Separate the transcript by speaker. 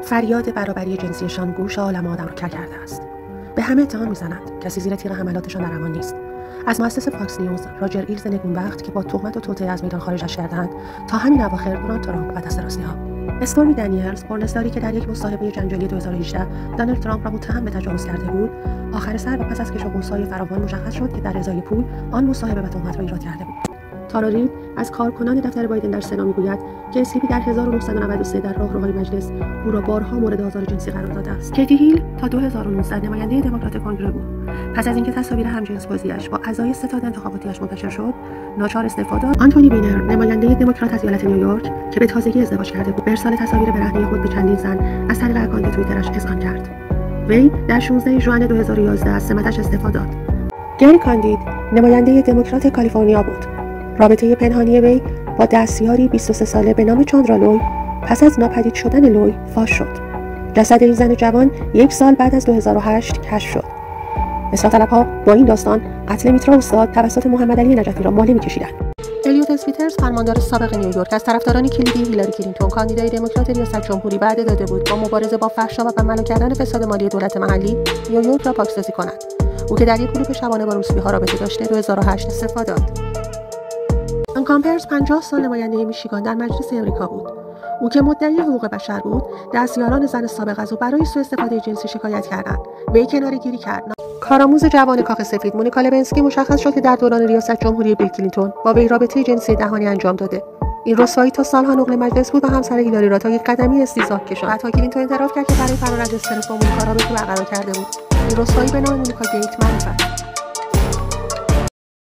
Speaker 1: فریاد برابری جنسیشان گوش عالم آدم را کر کرده است. به همه اتهام می‌زنند، کسی زیر تیر حملاتشان در امان نیست. از مؤسس فاکس نیوز راجر ایلز نگونبخت که با تهمت و توطئه از میدان خارجش کردند تا همین اواخر دونالد ترامپ و دست راستی‌ها. استورمی دنیلز، پرنسداری که در یک مصاحبه جنجالی 2018 دونالد ترامپ را متهم به تجاوز کرده بود، آخر سر و پس از کش و قوس‌های فراوان مشخص شد که در ازای پول آن مصاحبه و تهمت را ایجاد کرده بود. تارا رید از کارکنان دفتر بایدن در سنا میگوید که اسلیپی در 1993 در راهروهای مجلس او را بارها مورد آزار جنسی قرار داده است. کیتی هیل تا 2019 نماینده دموکرات کنگره بود. پس از اینکه تصاویر همجنسبازی‌اش با اعضای ستاد انتخاباتی‌اش منتشر شد، ناچار استعفا داد. آنتونی وینر، نماینده دموکرات از ایالت نیویورک که به تازگی ازدواج کرده بود، ارسال تصاویر برهنه خود به چندین زن از طریق اکانت توییترش اذعان کرد. وی در 16 ژوئن 2011 از سمتش استعفا داد. گری کاندید، نماینده دموکرات کالیفرنیا بود. رابطه پنهانی وی با دستیاری 23 ساله به نام چاندرا لوی پس از ناپدید شدن لوی فاش شد. جسد این زن جوان 1 سال بعد از 2008 کشف شد. اصلاح طلبها با این داستان قتل میترا استاد توسط محمد علی نجفی را ماله می‌کشیدند. الیوت اسپیترز، فرماندار سابق نیویورک، از طرفداران کلیدی هیلاری کلینتون، کاندیدای دموکرات ریاست جمهوری، وعده داده بود با مبارزه با فحشا و بنبلا کردن فساد مالی دولت محلی نیویورک را پاکسازی کند. او که در یک گروه شبانه با روسپی‌ها رابطه داشته 2008 استعفا داد. آن کامپرز 50 سال نماینده میشیگان در مجلس امریکا بود. او که مدعی حقوق بشر بود، دستیاران زن سابق از او برای سوء استفاده جنسی شکایت کردند. وی کناره‌گیری کرد. کارآموز جوان کاخ سفید مونیکا لوینسکی مشخص شد که در دوران ریاست جمهوری بیل کلینتون با وی رابطه جنسی دهانی انجام داده. این رسوایی تا سالها نقل مجلس بود و همسر هیلاری را تا یک قدمی استیضاح کشاند. حتی کلینتون اعتراف کرد که برای فرار از استرس با مونیکا رابطه برقرار کرده بود. این رسوایی به نام مونیکا گیت معروف است.